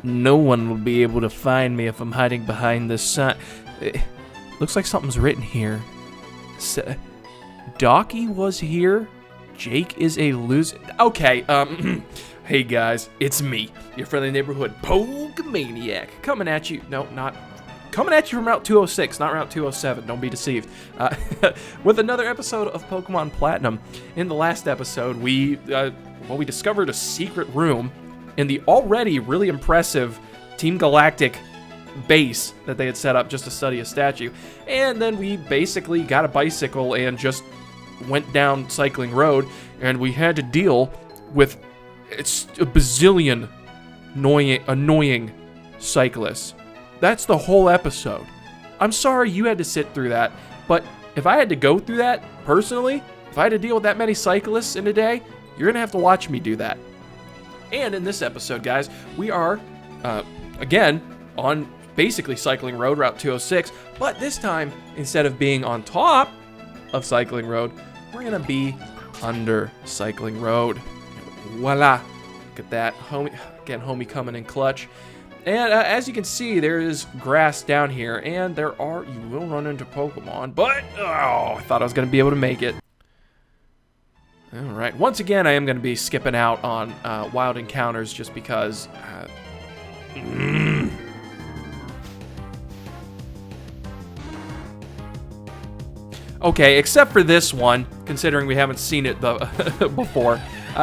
No one will be able to find me if I'm hiding behind this sign. Looks like something's written here. Docky was here. Jake is a loser. Okay, hey guys, it's me, your friendly neighborhood Pokemaniac, coming at you. No, not coming at you from Route 206, not Route 207. Don't be deceived. With another episode of Pokemon Platinum. In the last episode, we discovered a secret room in the already really impressive Team Galactic base that they had set up just to study a statue. And then we basically got a bicycle and just went down Cycling Road, and we had to deal with a bazillion annoying cyclists. That's the whole episode. I'm sorry you had to sit through that, but if I had to go through that personally, if I had to deal with that many cyclists in a day, you're gonna have to watch me do that. And in this episode, guys, we are again on basically Cycling Road, Route 206, but this time, instead of being on top of Cycling Road, we're gonna be under Cycling Road. Voila! Look at that, homie. Again, homie coming in clutch. And as you can see, there is grass down here, and you will run into Pokemon, but I thought I was gonna be able to make it. All right, once again, I am gonna be skipping out on wild encounters just because. Okay, except for this one, considering we haven't seen it before.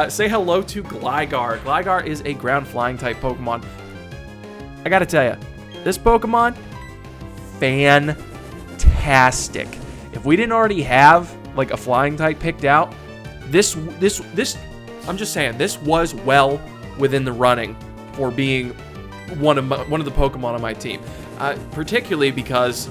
Say hello to Gligar. Gligar is a ground flying type Pokemon. I gotta tell you, this Pokemon, fantastic. If we didn't already have like a flying type picked out, this I'm just saying, this was well within the running for being one of the Pokemon on my team. Particularly because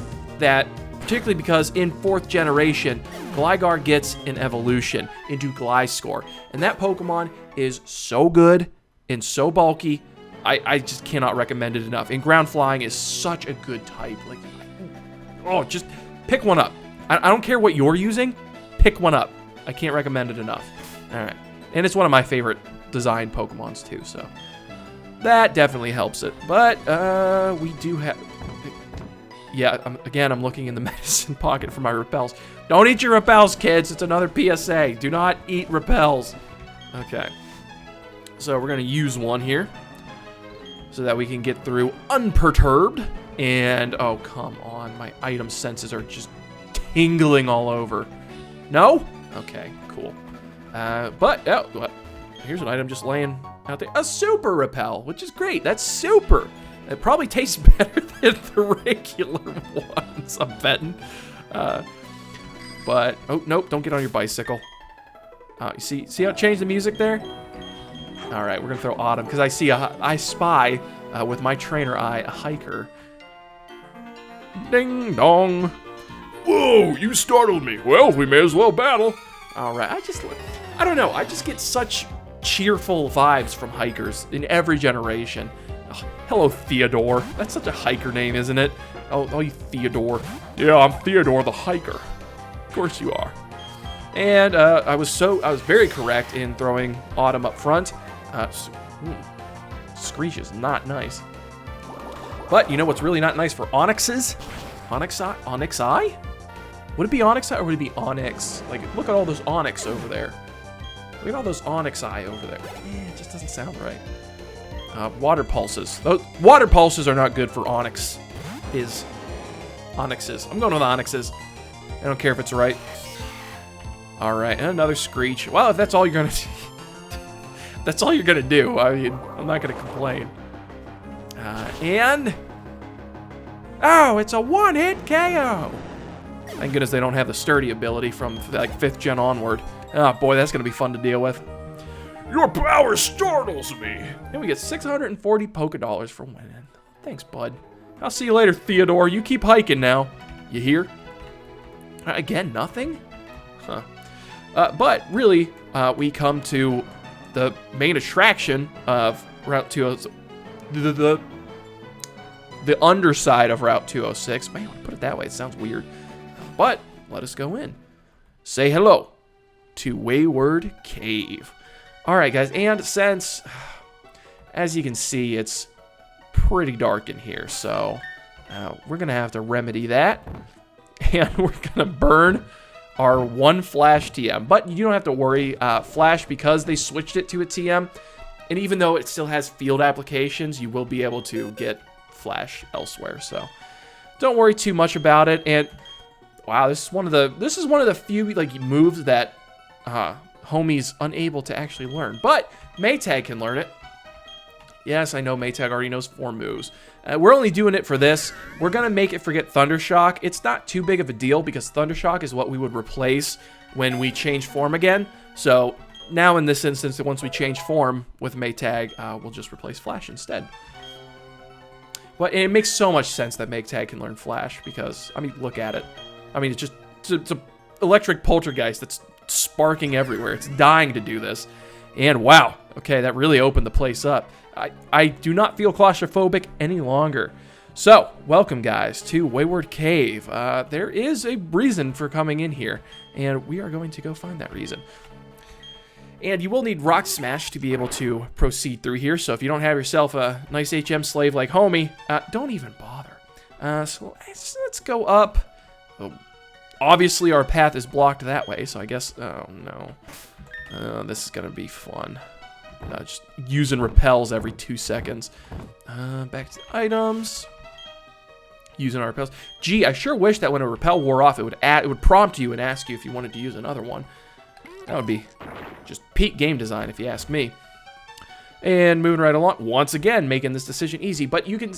in 4th generation, Gligar gets an evolution into Gliscor. And that Pokemon is so good and so bulky, I just cannot recommend it enough. And ground flying is such a good type. Like, oh, just pick one up. I don't care what you're using, pick one up. I can't recommend it enough. All right. And it's one of my favorite design Pokemons too, so that definitely helps it. But we do have... Yeah, I'm looking in the medicine pocket for my repels. Don't eat your repels, kids. It's another PSA. Do not eat repels. Okay. So we're going to use one here so that we can get through unperturbed. And, oh, come on. My item senses are just tingling all over. No? Okay, cool. Here's an item just laying out there. A super repel, which is great. That's super. It probably tastes better than the regular ones, I'm betting. But, oh, nope, don't get on your bicycle. You see how it changed the music there? All right, we're going to throw Autumn, because I spy, with my trainer eye, a hiker. Ding dong. Whoa, you startled me. Well, we may as well battle. All right, I don't know, I just get such cheerful vibes from hikers in every generation. Oh, hello, Theodore. That's such a hiker name, isn't it? Oh, you Theodore. Yeah, I'm Theodore the hiker. Of course you are. And I was very correct in throwing Autumn up front. Screech is not nice. But you know what's really not nice for Onyxes? Onyxi? Would it be Onyxi or would it be Onyx? Like, look at all those Onyx over there. Look at all those Onyxi over there. It just doesn't sound right. Water pulses. Those water pulses are not good for Onyxes. I'm going with Onyxes. I don't care if it's right. All right, and another Screech. Well, if that's all you're gonna do, that's all you're gonna do. I mean, I'm not gonna complain. And oh, it's a one-hit KO. Thank goodness they don't have the sturdy ability from like 5th gen onward. Oh boy, that's gonna be fun to deal with. Your power startles me. And we get 640 Pokédollars for winning. Thanks, bud. I'll see you later, Theodore. You keep hiking now. You hear? Again, nothing? Huh. But really, we come to the main attraction of Route 206. The underside of Route 206. Man, put it that way, it sounds weird. But let us go in. Say hello to Wayward Cave. All right, guys, and since as you can see, it's pretty dark in here, so we're going to have to remedy that. And we're going to burn our one flash TM. But you don't have to worry, flash, because they switched it to a TM, and even though it still has field applications, you will be able to get flash elsewhere, so don't worry too much about it. And wow, this is one of the few like moves that Homie's unable to actually learn, but Maytag can learn it. Yes, I know Maytag already knows 4 moves. We're only doing it for this. We're gonna make it forget Thundershock. It's not too big of a deal because Thundershock is what we would replace when we change form again. So now in this instance, once we change form with Maytag, we'll just replace Flash instead. But it makes so much sense that Maytag can learn Flash because, I mean, look at it. I mean, it's an electric poltergeist that's sparking everywhere. It's dying to do this. And wow, okay, that really opened the place up. I do not feel claustrophobic any longer. So, welcome guys to Wayward Cave. There is a reason for coming in here, and we are going to go find that reason. And you will need Rock Smash to be able to proceed through here, so if you don't have yourself a nice HM slave like Homie, don't even bother. So let's go up. Oh, obviously our path is blocked that way, so I guess, oh no. This is gonna be fun. Just using repels every 2 seconds. Back to items. Using our repels. Gee, I sure wish that when a repel wore off, it would prompt you and ask you if you wanted to use another one. That would be just peak game design, if you ask me. And moving right along, once again, making this decision easy. But you can,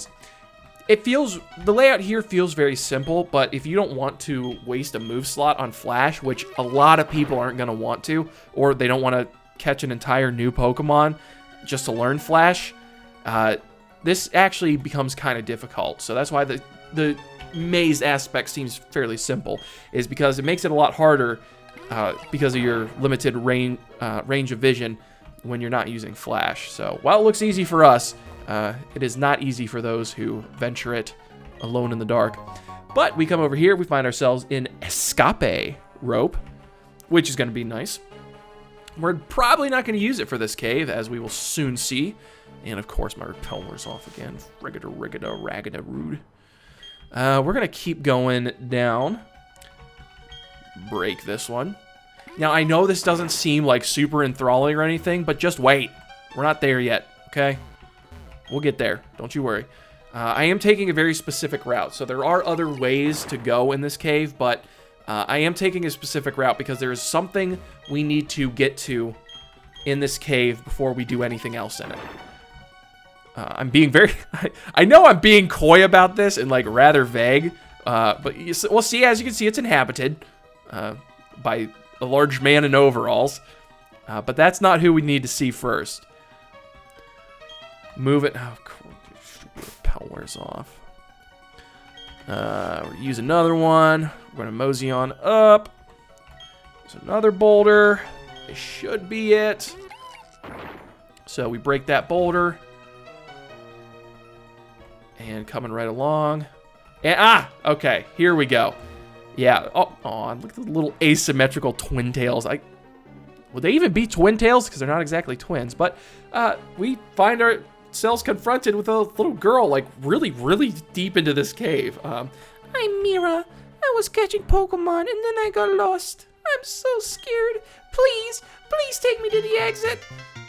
the layout here feels very simple, but if you don't want to waste a move slot on Flash, which a lot of people aren't going to want to, or they don't want to catch an entire new Pokemon just to learn Flash, this actually becomes kind of difficult. So that's why the maze aspect seems fairly simple, is because it makes it a lot harder because of your limited range of vision when you're not using Flash. So while it looks easy for us, it is not easy for those who venture it alone in the dark. But we come over here, we find ourselves in Escape Rope, which is going to be nice. We're probably not going to use it for this cave, as we will soon see. And of course, my repel wears off again. Raggada, rude. We're going to keep going down. Break this one. Now, I know this doesn't seem like super enthralling or anything, but just wait. We're not there yet, okay? We'll get there. Don't you worry. I am taking a very specific route, so there are other ways to go in this cave, but I am taking a specific route because there is something we need to get to in this cave before we do anything else in it. I'm being very... I know I'm being coy about this and, like, rather vague, but we'll see. As you can see, it's inhabited by a large man in overalls, but that's not who we need to see first. Move it. Oh, repel wears off. We'll use another one. We're going to mosey on up. There's another boulder. This should be it. So we break that boulder. And coming right along. And, okay, here we go. Yeah, oh, look at the little asymmetrical twin tails. Would they even be twin tails? Because they're not exactly twins. But we find ourselves confronted with a little girl, like, really, really deep into this cave. I'm Mira. I was catching Pokemon, and then I got lost. I'm so scared. Please take me to the exit.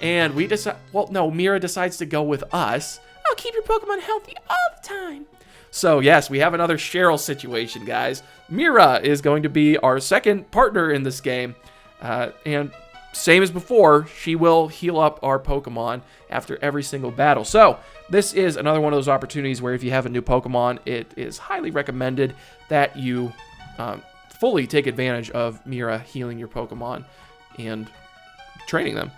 And we decide, well, no, Mira decides to go with us. I'll keep your Pokemon healthy all the time. So, yes, we have another Cheryl situation, guys. Mira is going to be our second partner in this game. And same as before, she will heal up our Pokemon after every single battle. So, this is another one of those opportunities where if you have a new Pokemon, it is highly recommended that you fully take advantage of Mira healing your Pokemon and training them.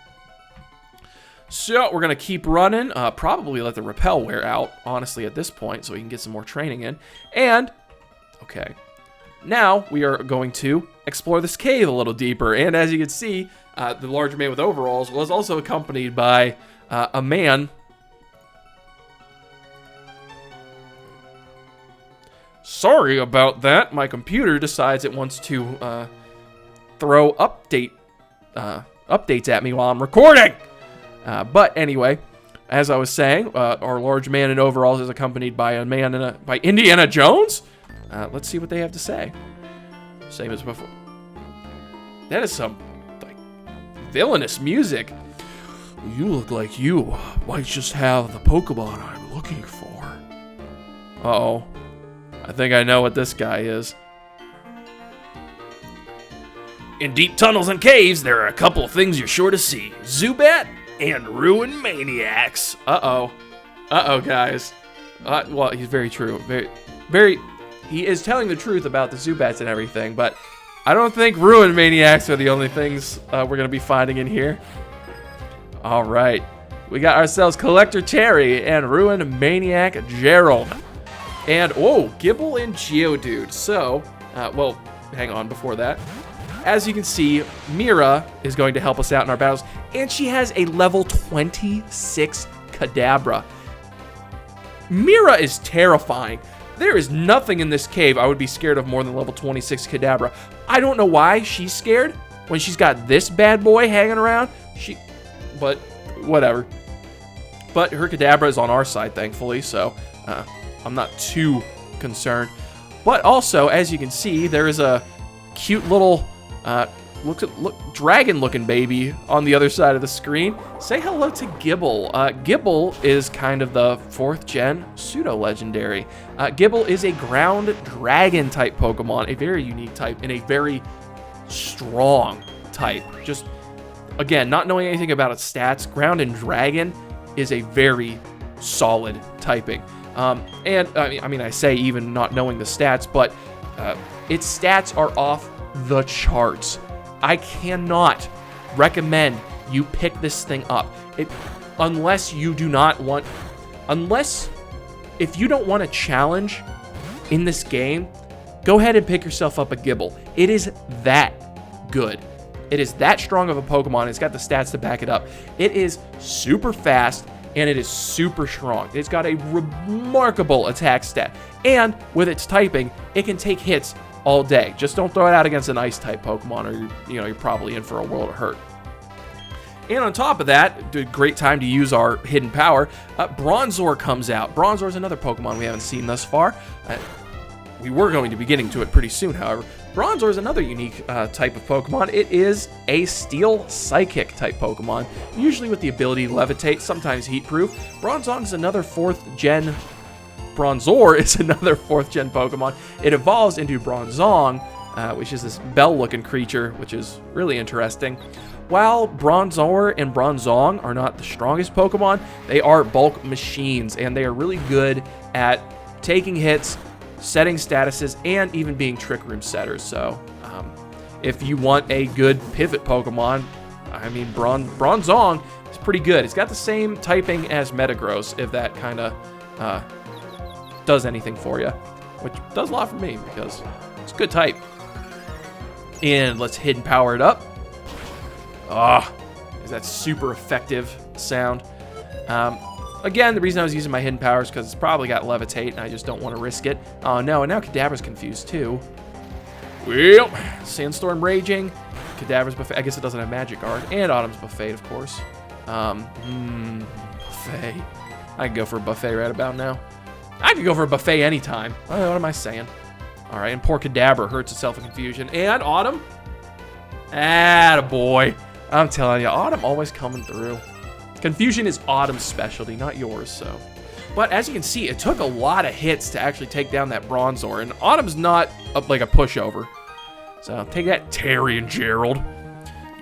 So, we're going to keep running. Probably let the repel wear out, honestly, at this point, so we can get some more training in. And, okay, now we are going to explore this cave a little deeper. And as you can see, the larger man with overalls was also accompanied by a man. Sorry about that. My computer decides it wants to throw updates at me while I'm recording. But anyway, as I was saying, our large man in overalls is accompanied by a man by Indiana Jones. Let's see what they have to say. Same as before. That is some like villainous music. You look like you might just have the Pokemon I'm looking for. Uh-oh. I think I know what this guy is. In deep tunnels and caves, there are a couple of things you're sure to see. Zubat and Ruin Maniacs. Uh-oh. Uh-oh, guys. Well, he's very true. He is telling the truth about the Zubats and everything, but I don't think Ruin Maniacs are the only things we're going to be finding in here. All right. We got ourselves Collector Terry and Ruin Maniac Gerald. And, whoa, Gible and Geodude. So, well, hang on before that. As you can see, Mira is going to help us out in our battles, and she has a level 26 Kadabra. Mira is terrifying. There is nothing in this cave I would be scared of more than level 26 Kadabra. I don't know why she's scared when she's got this bad boy hanging around. But whatever. But her Kadabra is on our side, thankfully, so I'm not too concerned. But also, as you can see, there is a cute little dragon-looking baby on the other side of the screen. Say hello to Gible. Gible is kind of the 4th gen pseudo-legendary. Gible is a ground dragon type Pokemon, a very unique type, and a very strong type. Just, again, not knowing anything about its stats, ground and dragon is a very solid typing. And I mean, I say even not knowing the stats, but its stats are off the charts. I cannot recommend you pick this thing up unless if you don't want a challenge in this game. Go ahead and pick yourself up a Gible. It is that good. It is that strong of a Pokemon. It's got the stats to back it up. It is super fast and it is super strong. It's got a remarkable attack stat, and with its typing, it can take hits all day. Just don't throw it out against an ice type Pokemon, or you're probably in for a world of hurt. And on top of that, a great time to use our hidden power. Bronzor comes out. Bronzor is another Pokemon we haven't seen thus far. We were going to be getting to it pretty soon, however. Bronzor is another unique type of Pokemon. It is a Steel Psychic type Pokemon, usually with the ability to levitate, sometimes heat proof. Bronzor is another 4th gen Pokemon. It evolves into Bronzong, which is this bell-looking creature, which is really interesting. While Bronzor and Bronzong are not the strongest Pokemon, they are bulk machines, and they are really good at taking hits, setting statuses, and even being Trick Room setters. So, if you want a good pivot Pokemon, I mean, Bronzong is pretty good. It's got the same typing as Metagross, if that kind of does anything for you, which does a lot for me because it's a good type. And let's hidden power it up. Is that super effective sound. Again, the reason I was using my hidden power is because it's probably got levitate, and I just don't want to risk it. Oh no, and now Kadabra's confused too. Well, Sandstorm raging, Kadabra's buffet. I guess it doesn't have Magic Guard, and Autumn's buffet, of course. Buffet. I can go for a buffet right about now. I could go for a buffet anytime. What am I saying? All right, and poor Kadabra hurts itself in confusion. And Autumn. Attaboy. I'm telling you, Autumn always coming through. Confusion is Autumn's specialty, not yours, so. But as you can see, it took a lot of hits to actually take down that Bronzor, and Autumn's not like a pushover. So take that, Terry and Gerald.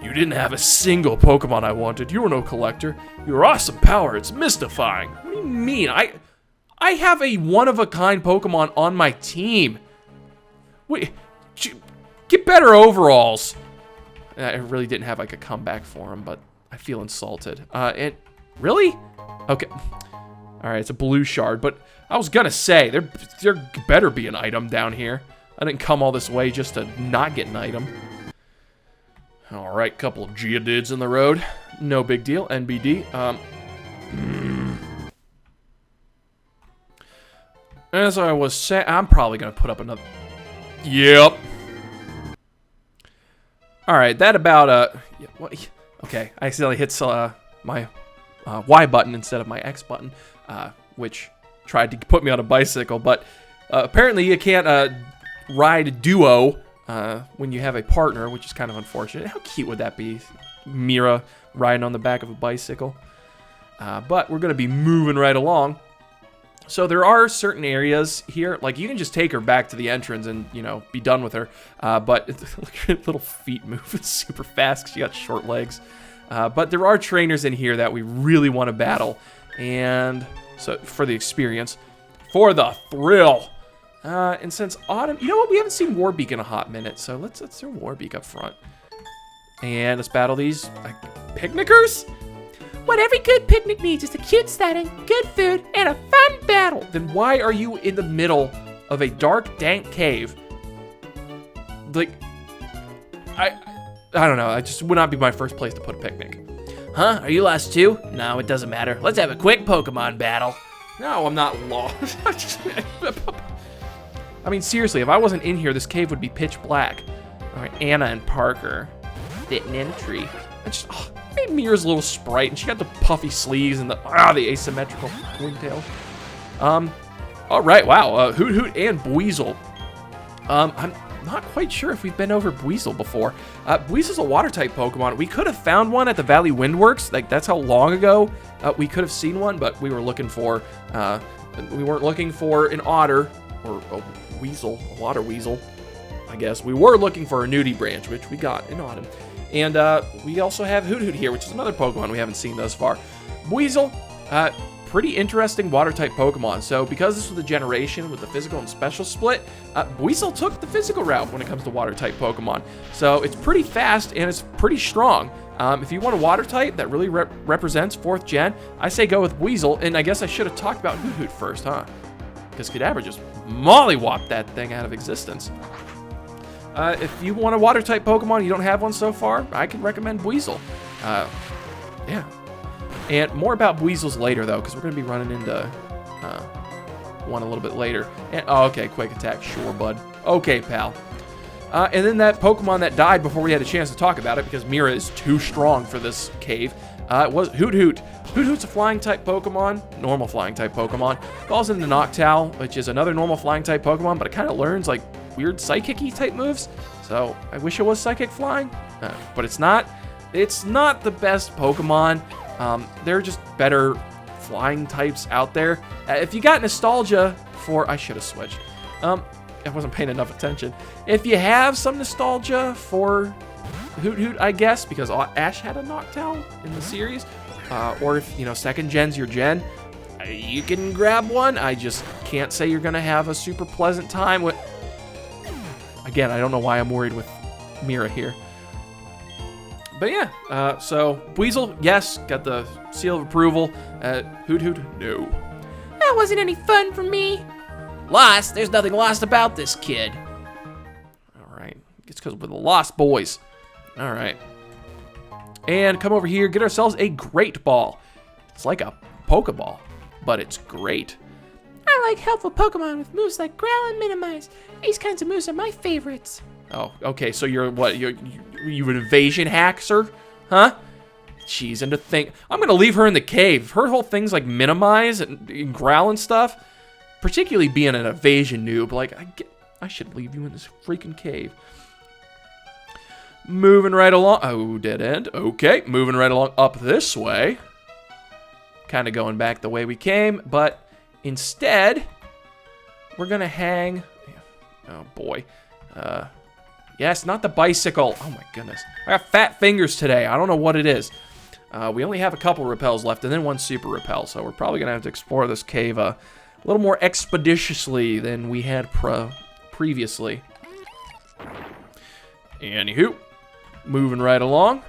You didn't have a single Pokemon I wanted. You were no collector. Your awesome power, it's mystifying. What do you mean? I have a one-of-a-kind Pokemon on my team. Wait, get better overalls. I really didn't have like a comeback for him, but I feel insulted. Really? Okay. All right, it's a blue shard, but I was gonna say there better be an item down here. I didn't come all this way just to not get an item. All right, couple of Geodudes in the road. No big deal. NBD. As I was saying, I'm probably gonna put up another. Yep. All right, that about what? Okay, I accidentally hit my Y button instead of my X button, which tried to put me on a bicycle. But apparently you can't ride duo when you have a partner, which is kind of unfortunate. How cute would that be? Mira riding on the back of a bicycle. But we're going to be moving right along. So there are certain areas here, like you can just take her back to the entrance and, you know, be done with her. But look at her little feet move super fast because she got short legs. But there are trainers in here that we really want to battle. And so for the experience, for the thrill. And since Autumn, you know what? We haven't seen Warbeak in a hot minute. So let's throw Warbeak up front. And let's battle these picnickers. What every good picnic needs is a cute setting, good food, and a fun battle. Then why are you in the middle of a dark, dank cave? Like, I don't know. I just would not be my first place to put a picnic. Huh? Are you lost too? No, it doesn't matter. Let's have a quick Pokemon battle. No, I'm not lost. I mean, seriously, if I wasn't in here, this cave would be pitch black. All right, Anna and Parker sitting in a tree. I just, I made Mira's little sprite, and she got the puffy sleeves and the asymmetrical wingtail. All right, wow, Hoot Hoot and Buizel. I'm not quite sure if we've been over Buizel before. Buizel's a water-type Pokemon. We could have found one at the Valley Windworks. Like, that's how long ago we could have seen one, but we were looking for, we weren't looking for an otter or a weasel, a water weasel, I guess. We were looking for a Nudie branch, which we got in autumn. And we also have Hoot Hoot here, which is another Pokemon we haven't seen thus far. Buizel, pretty interesting water-type Pokemon. So because this was the generation with the physical and special split, Buizel took the physical route when it comes to water-type Pokemon. So it's pretty fast and it's pretty strong. If you want a water-type that really represents 4th gen, I say go with Buizel. And I guess I should have talked about Hoot Hoot first, huh? Because Kadabra just mollywopped that thing out of existence. If you want a water-type Pokemon, you don't have one so far, I can recommend Buizel. Yeah. And more about Buizel's later, though, because we're going to be running into one a little bit later. And, oh, okay, Quick Attack, sure, bud. Okay, pal. And then that Pokemon that died before we had a chance to talk about it, because Mira is too strong for this cave, was Hoot Hoot. Hoot Hoot's a flying-type Pokemon, normal flying-type Pokemon. Falls into Noctowl, which is another normal flying-type Pokemon, but it kind of learns, like, weird psychic-y type moves. So I wish it was psychic flying, but it's not. It's not the best Pokemon. There are just better flying types out there. If you got nostalgia for, I should have switched. I wasn't paying enough attention. If you have some nostalgia for Hoot Hoot, I guess, because Ash had a Noctowl in the series, or if, you know, 2nd gen's your gen, you can grab one. I just can't say you're gonna have a super pleasant time with. Again, I don't know why I'm worried with Mira here. But yeah, so Buizel, yes, got the seal of approval. Hoot Hoot, no. That wasn't any fun for me. Lost? There's nothing lost about this kid. All right, it's because we're the Lost Boys. All right. And come over here, get ourselves a Great Ball. It's like a Pokeball, but it's great. I like helpful Pokemon with moves like Growl and Minimize. These kinds of moves are my favorites. Oh, okay, so you're what? You an evasion hacker, huh? Jeez, and to think, I'm gonna leave her in the cave. Her whole thing's like Minimize and Growl and stuff. Particularly being an evasion noob, like I should leave you in this freaking cave. Moving right along. Oh, dead end. Okay, moving right along up this way. Kind of going back the way we came, but instead, we're gonna hang. Oh boy. Yes, not the bicycle. Oh my goodness. I got fat fingers today. I don't know what it is. We only have a couple repels left and then one super repel, so we're probably gonna have to explore this cave a little more expeditiously than we had previously. Anywho, moving right along.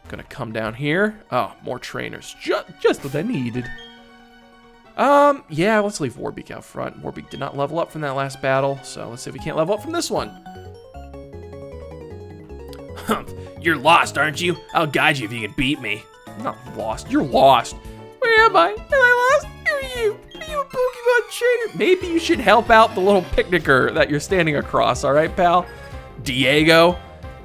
Gonna come down here. Oh, more trainers. Just what I needed. Yeah, let's leave Warbeak out front. Warbeak did not level up from that last battle, so let's see if we can't level up from this one. You're lost, aren't you? I'll guide you if you can beat me. I'm not lost. You're lost. Where am I? Am I lost? Who are you? Are you a Pokemon trainer? Maybe you should help out the little picnicker that you're standing across, all right, pal? Diego.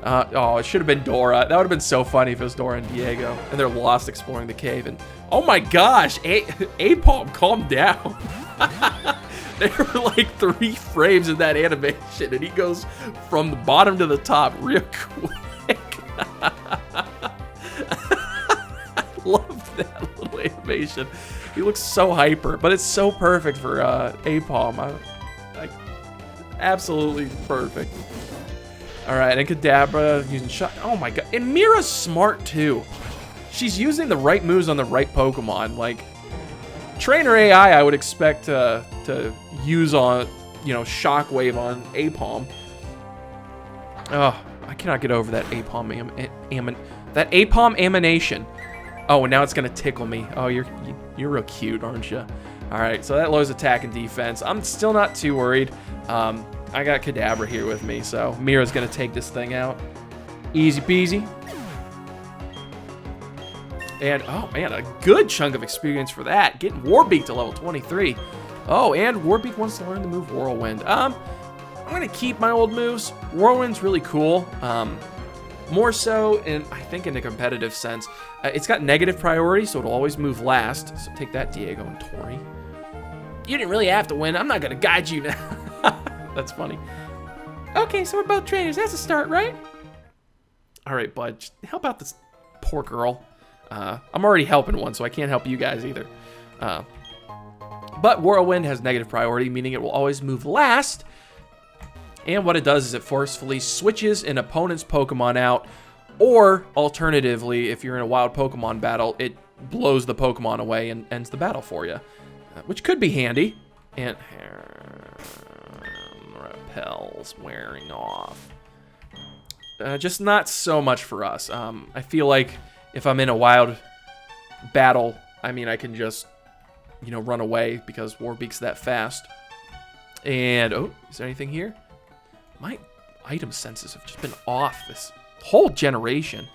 Oh, it should have been Dora. That would have been so funny if it was Dora and Diego, and they're lost exploring the cave. And oh my gosh, A-Palm, calm down. There were like 3 frames in that animation, and he goes from the bottom to the top real quick. I love that little animation. He looks so hyper, but it's so perfect for A-Palm. Absolutely perfect. All right, and Kadabra using shot. Oh my god, and Mira's smart too. She's using the right moves on the right Pokemon. Like trainer AI, I would expect to use on, you know, Shockwave on A-Palm. Oh, I cannot get over that A-Palm emanation. Oh, and now it's gonna tickle me. Oh, you're real cute, aren't you? All right, so that lowers attack and defense. I'm still not too worried. I got Kadabra here with me, so Mira's gonna take this thing out. Easy peasy. And, oh man, a good chunk of experience for that. Getting Warbeak to level 23. Oh, and Warbeak wants to learn the move Whirlwind. I'm gonna keep my old moves. Whirlwind's really cool. More so, I think in a competitive sense. It's got negative priority, so it'll always move last. So take that, Diego and Tori. You didn't really have to win. I'm not gonna guide you now. That's funny. Okay, so we're both trainers. That's a start, right? All right, bud. Just help out this poor girl. I'm already helping one, so I can't help you guys either. But Whirlwind has negative priority, meaning it will always move last. And what it does is it forcefully switches an opponent's Pokemon out, or alternatively, if you're in a wild Pokemon battle, it blows the Pokemon away and ends the battle for you, which could be handy. And repels wearing off. Just not so much for us. I feel like if I'm in a wild battle, I mean, I can just, you know, run away because Warbeak's that fast. And, oh, is there anything here? My item senses have just been off this whole generation.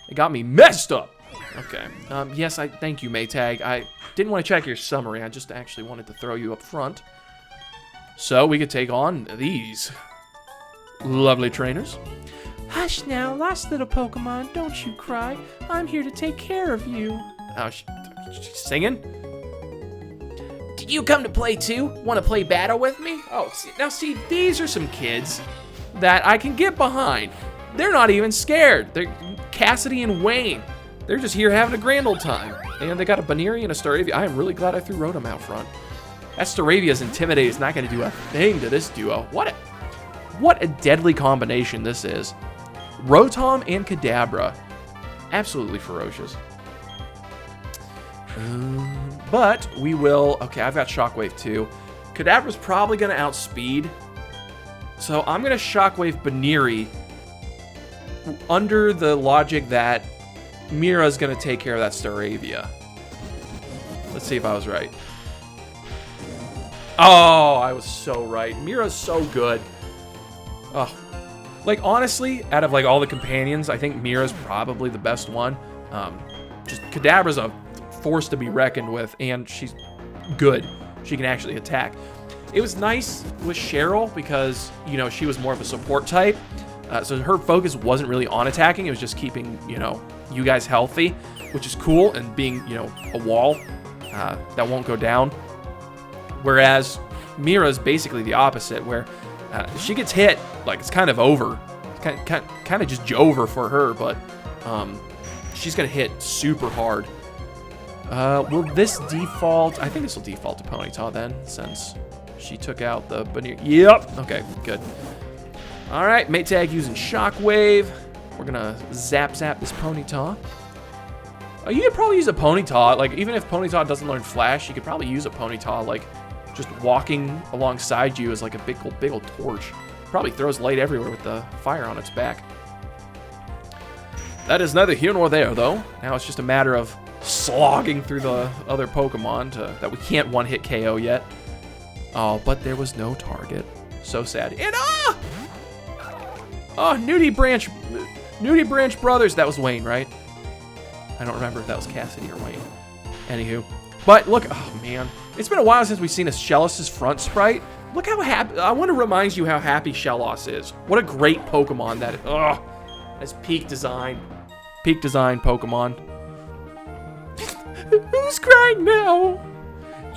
It got me messed up. Okay. Yes, I thank you, Maytag. I didn't want to check your summary. I just actually wanted to throw you up front. So we could take on these lovely trainers. Hush now, lost little Pokemon. Don't you cry. I'm here to take care of you. Oh, she's singing? Did you come to play too? Want to play battle with me? Oh, see, these are some kids that I can get behind. They're not even scared. They're Cassidy and Wayne. They're just here having a grand old time. And they got a Baneri and a Staravia. I am really glad I threw Rotom out front. That Staravia's Intimidate is not going to do a thing to this duo. What a deadly combination this is. Rotom and Kadabra. Absolutely ferocious. But we will... Okay, I've got Shockwave too. Kadabra's probably going to outspeed. So I'm going to Shockwave Baneri under the logic that Mira's going to take care of that Staravia. Let's see if I was right. Oh, I was so right. Mira's so good. Oh, like honestly, out of like all the companions, I think Mira's probably the best one. Just Kadabra's a force to be reckoned with, and she's good. She can actually attack. It was nice with Cheryl because, you know, she was more of a support type. So her focus wasn't really on attacking. It was just keeping, you know, you guys healthy, which is cool, and being, you know, a wall that won't go down. Whereas Mira's basically the opposite, where she gets hit, like it's kind of over. It's kind of just over for her, but she's going to hit super hard. Will this default? I think this will default to Ponyta then, since she took out the Baneri. Yep. Okay, good. All right, Maytag using Shockwave. We're going to zap this Ponyta. Oh, you could probably use a Ponyta. Like, even if Ponyta doesn't learn Flash, you could probably use a Ponyta, like, just walking alongside you as like a big old torch. Probably throws light everywhere with the fire on its back. That is neither here nor there, though. Now it's just a matter of slogging through the other Pokemon that we can't one-hit KO yet. Oh, but there was no target. So sad. And oh, Nudie Branch Brothers. That was Wayne, right? I don't remember if that was Cassidy or Wayne. Anywho. But look, oh man. It's been a while since we've seen a Shellis's front sprite. look how happy. I want to remind you how happy Shellos is. What a great Pokemon that is. Ugh. That's peak design. Peak design Pokemon. Who's crying now?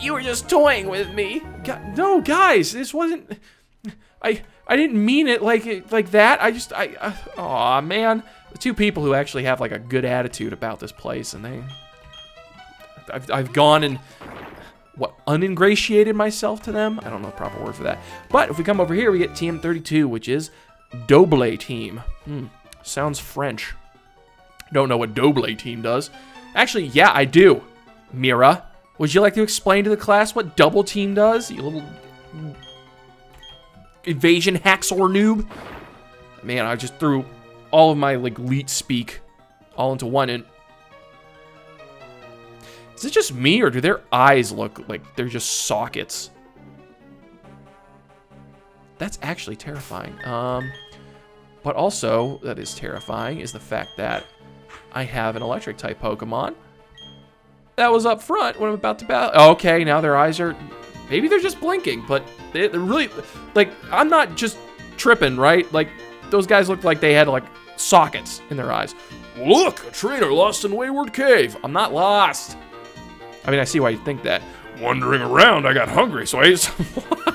You were just toying with me. God, no, guys, this wasn't. I didn't mean it like that. Aw, man. The two people who actually have like a good attitude about this place, and I've gone and uningratiated myself to them. I don't know the proper word for that. But if we come over here, we get TM32, which is Gible team. Sounds French. Don't know what Gible team does. Actually, yeah, I do. Mira, would you like to explain to the class what double team does? You little evasion hacksaw noob. Man, I just threw all of my like leet speak all into one. And is it just me, or do their eyes look like they're just sockets? That's actually terrifying. But also, that is terrifying, is the fact that I have an electric type Pokemon that was up front when I'm about to battle. Okay, now their eyes are, maybe they're just blinking, but they're really, like, I'm not just tripping, right? Like, those guys looked like they had, like, sockets in their eyes. Look, a trainer lost in Wayward Cave. I'm not lost. I mean, I see why you think that. Wandering around, I got hungry, so I ate some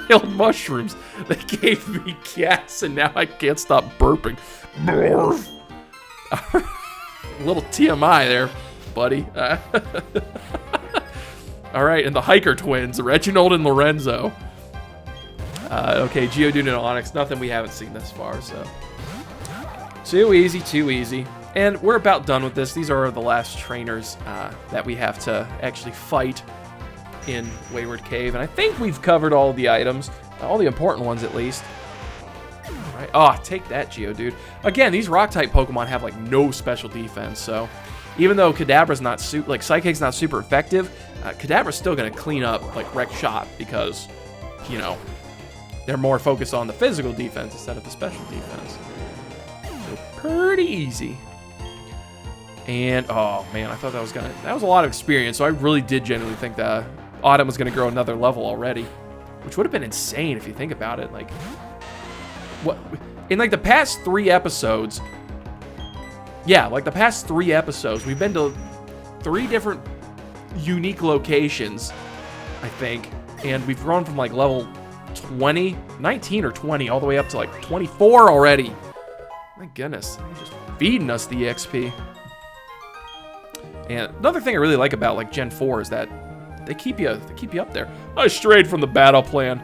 Wild mushrooms. They gave me gas, and now I can't stop burping. Blurf. A little TMI there, buddy. All right, and the hiker twins, Reginald and Lorenzo. Okay, Geodude and Onix, nothing we haven't seen this far, so. Too easy, too easy. And we're about done with this. These are the last trainers that we have to actually fight in Wayward Cave. And I think we've covered all the items, all the important ones at least. All right. Oh, take that, Geodude. Again, these rock-type Pokemon have, like, no special defense, so even though Kadabra's not Psychic's not super effective, Kadabra's still going to clean up, like, Wreck Shop because, you know, they're more focused on the physical defense instead of the special defense. So pretty easy. And, oh, man, I thought that was a lot of experience, so I really did genuinely think that Autumn was going to grow another level already, which would have been insane if you think about it. Like, what, in, like, the past 3 episodes, yeah, like, the past 3 episodes, we've been to 3 different unique locations, I think, and we've grown from, like, level 19 or 20, all the way up to, like, 24 already. My goodness, they're just feeding us the XP. And another thing I really like about, like, Gen 4 is that they keep you up there. I strayed from the battle plan.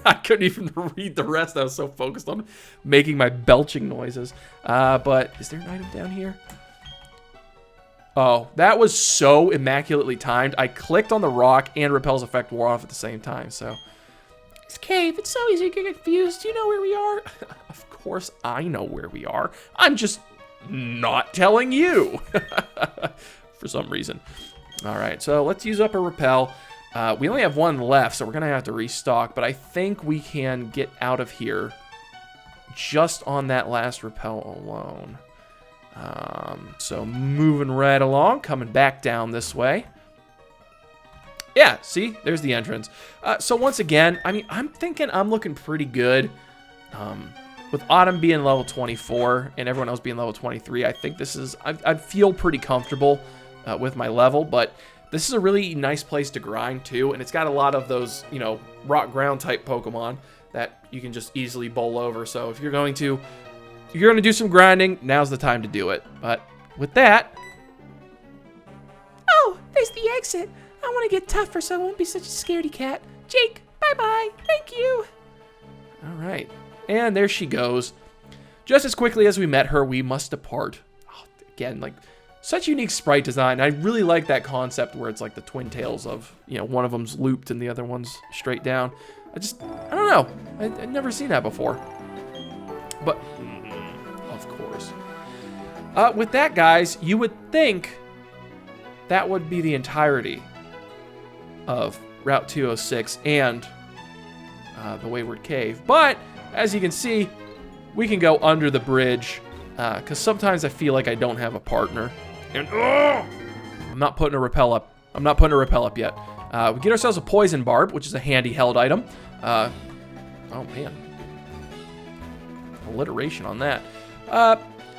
I couldn't even read the rest. I was so focused on making my belching noises. But is there an item down here? Oh, that was so immaculately timed. I clicked on the rock and Repel's effect wore off at the same time, so. This cave, it's so easy to get confused. Do you know where we are? Of course I know where we are. I'm just not telling you. For some reason. All right, so let's use up a Repel. We only have 1 left, so we're going to have to restock, but I think we can get out of here just on that last Repel alone. So moving right along, coming back down this way. Yeah, see? There's the entrance. So once again, I mean, I'm thinking I'm looking pretty good. With Autumn being level 24 and everyone else being level 23, I think this is... I feel pretty comfortable with my level, but this is a really nice place to grind too, and it's got a lot of those, you know, rock ground type Pokemon that you can just easily bowl over. So if you're going to do some grinding, now's the time to do it. But with that... Oh, there's the exit. I want to get tougher so I won't be such a scaredy cat. Jake, bye-bye. Thank you. All right. And there she goes. Just as quickly as we met her, we must depart. Oh, again, like, such unique sprite design. I really like that concept where it's like the twin tails of, you know, one of them's looped and the other one's straight down. I don't know. I'd never seen that before. But, of course. With that, guys, you would think that would be the entirety of Route 206 and the Wayward Cave. But, as you can see, we can go under the bridge, because sometimes I feel like I don't have a partner. And, I'm not putting a Repel up. I'm not putting a Repel up yet. We get ourselves a Poison Barb, which is a handy held item. Oh, man. Alliteration on that.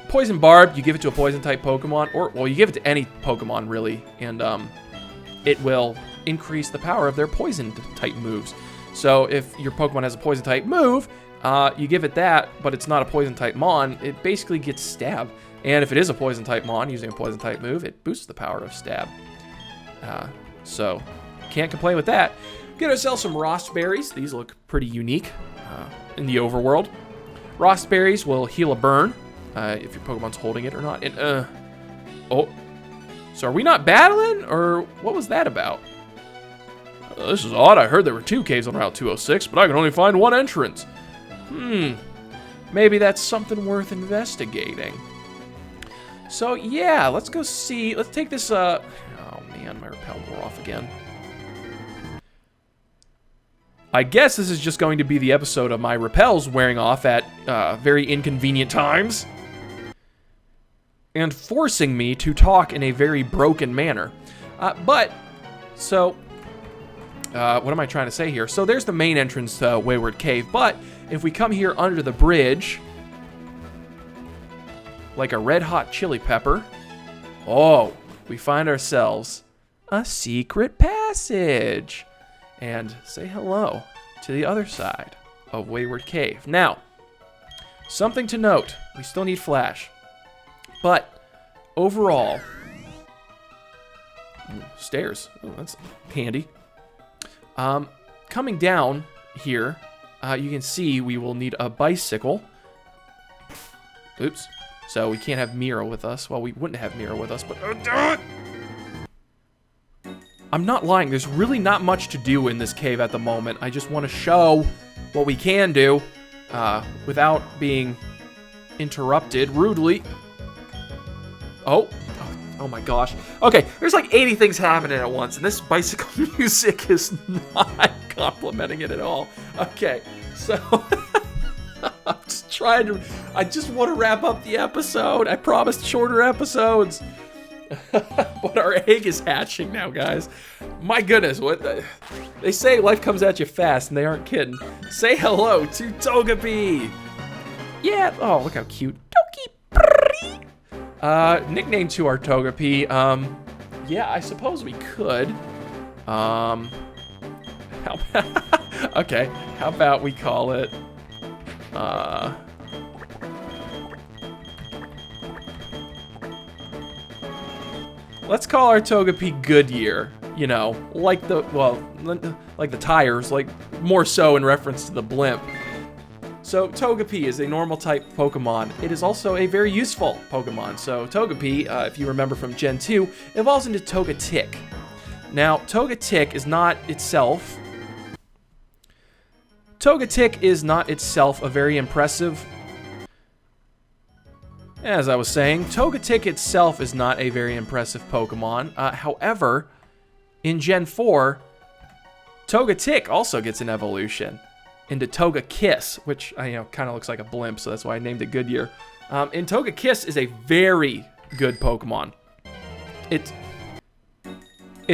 Poison Barb, you give it to a Poison-type Pokemon, or, well, you give it to any Pokemon, really, and it will increase the power of their Poison-type moves. So if your Pokemon has a Poison-type move, you give it that, but it's not a Poison-type Mon, it basically gets Stab. And if it is a Poison-type Mon using a Poison-type move, it boosts the power of Stab. So, can't complain with that. Get ourselves some Rost Berries. These look pretty unique in the overworld. Rost Berries will heal a burn, if your Pokemon's holding it or not. And, oh. So are we not battling, or what was that about? This is odd. I heard there were 2 caves on Route 206, but I can only find 1 entrance. Maybe that's something worth investigating. So, yeah, let's go see. Let's take this, oh, man, my repel wore off again. I guess this is just going to be the episode of my repels wearing off at very inconvenient times and forcing me to talk in a very broken manner. What am I trying to say here? So there's the main entrance to Wayward Cave, but if we come here under the bridge, like a red-hot chili pepper, oh, we find ourselves a secret passage. And say hello to the other side of Wayward Cave. Now, something to note. We still need Flash. But, overall... stairs. Oh, that's handy. Coming down here, you can see we will need a bicycle. Oops. So we can't have Mira with us. Well, we wouldn't have Mira with us, but... I'm not lying, there's really not much to do in this cave at the moment. I just want to show what we can do without being interrupted rudely. Oh my gosh. Okay, there's like 80 things happening at once, and this bicycle music is not complimenting it at all. Okay, so I'm just trying to, I just want to wrap up the episode. I promised shorter episodes. But our egg is hatching now, guys. My goodness, they say life comes at you fast, and they aren't kidding. Say hello to Togepi. Yeah, oh, look how cute. Togepi. Nickname to our Togepi. Yeah, I suppose we could. Okay, how about we call it, let's call our Togepi Goodyear, you know, like the tires, like more so in reference to the blimp. So Togepi is a normal type Pokemon. It is also a very useful Pokemon. So Togepi, if you remember from Gen 2, evolves into Togetic. Now, Togetic is not itself a very impressive... As I was saying, Togetic itself is not a very impressive Pokemon. However, in Gen 4, Togetic also gets an evolution into Togekiss, which kind of looks like a blimp, so that's why I named it Goodyear. And Togekiss is a very good Pokemon. It's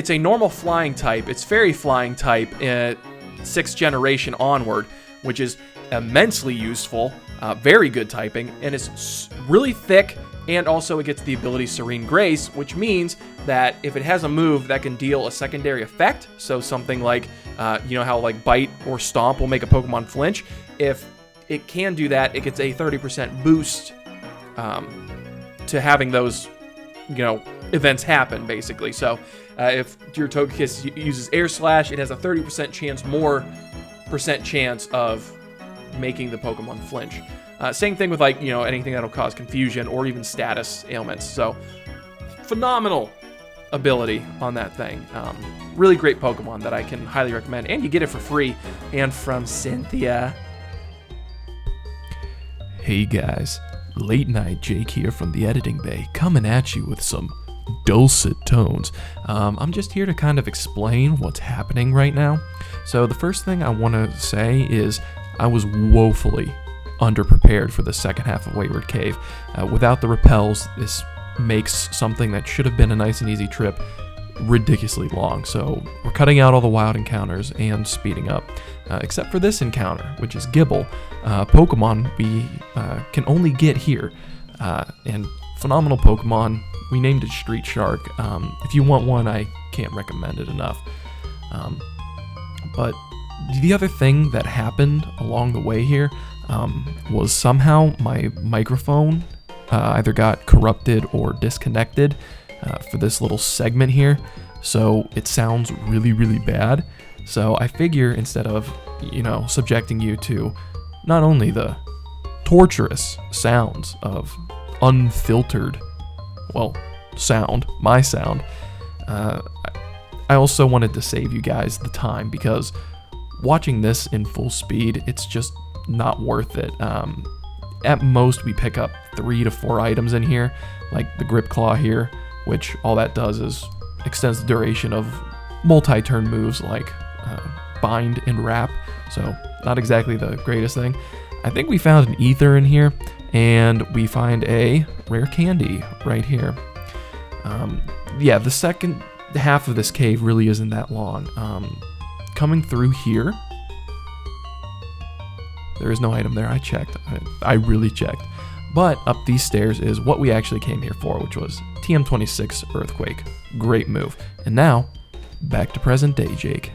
a normal flying type. It's fairy flying type in 6th generation onward, which is immensely useful. Very good typing, and it's really thick, and also it gets the ability Serene Grace, which means that if it has a move that can deal a secondary effect, so something like, you know how like Bite or Stomp will make a Pokemon flinch, if it can do that, it gets a 30% boost to having those, events happen, basically. So if your Togekiss uses Air Slash, it has a 30% chance of making the Pokemon flinch. Same thing with anything that'll cause confusion or even status ailments. So phenomenal ability on that thing. Really great Pokemon that I can highly recommend, and you get it for free and from Cynthia. Hey guys, late night Jake here from the editing bay, coming at you with some dulcet tones. I'm just here to kind of explain what's happening right now. So the first thing I want to say is I was woefully underprepared for the second half of Wayward Cave. Without the repels, this makes something that should have been a nice and easy trip ridiculously long. So we're cutting out all the wild encounters and speeding up, except for this encounter, which is Gible, Pokemon we can only get here, and phenomenal Pokemon. We named it Street Shark. If you want one, I can't recommend it enough. But the other thing that happened along the way here was somehow my microphone either got corrupted or disconnected for this little segment here, so it sounds really, really bad. So I figure instead of, subjecting you to not only the torturous sounds of unfiltered, sound, my sound, I also wanted to save you guys the time, because watching this in full speed, it's just not worth it. At most, we pick up 3 to 4 items in here, like the Grip Claw here, which all that does is extends the duration of multi-turn moves like Bind and Wrap, so not exactly the greatest thing. I think we found an Ether in here, and we find a rare candy right here. Yeah, the second half of this cave really isn't that long. Coming through here, there is no item there. I checked. I really checked. But up these stairs is what we actually came here for, which was TM26 Earthquake. Great move. And now, back to present day, Jake.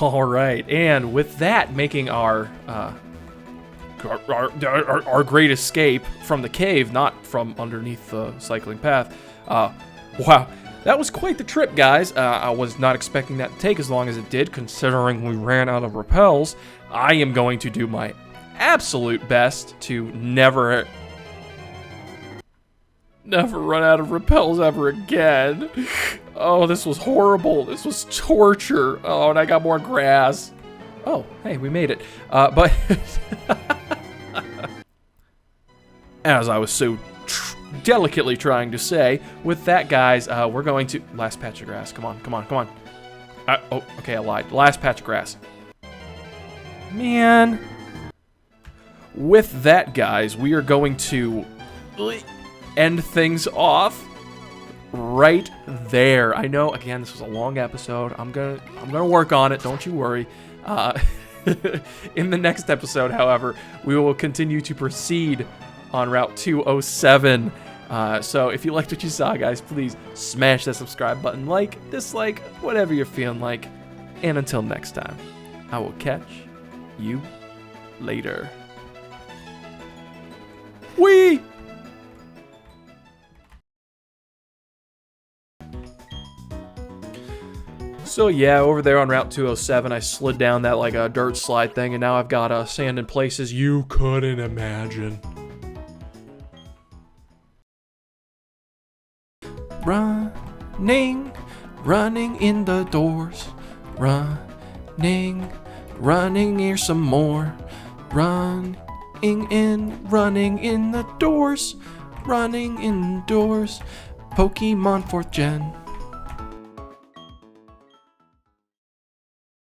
All right, and with that, making our great escape from the cave, not from underneath the cycling path. Wow, that was quite the trip, guys. I was not expecting that to take as long as it did, considering we ran out of repels. I am going to do my absolute best to never run out of repels ever again. Oh, this was horrible. This was torture. Oh, and I got more grass. Oh, hey, we made it. But as I was so delicately trying to say, with that, guys, we're going to... Last patch of grass. Come on, come on, come on. Oh, okay, I lied. Last patch of grass. Man. With that, guys, we are going to end things off right there. I know, again, this was a long episode. I'm gonna work on it. Don't you worry. In the next episode, however, we will continue to proceed on Route 207. So if you liked what you saw, guys, please smash that subscribe button, like, dislike, whatever you're feeling like. And until next time, I will catch you later. Whee! So yeah, over there on Route 207, I slid down that like a dirt slide thing, and now I've got sand in places you couldn't imagine. Running, running in the doors. Running, running here some more. Running in the doors. Running indoors. Pokemon 4th Gen.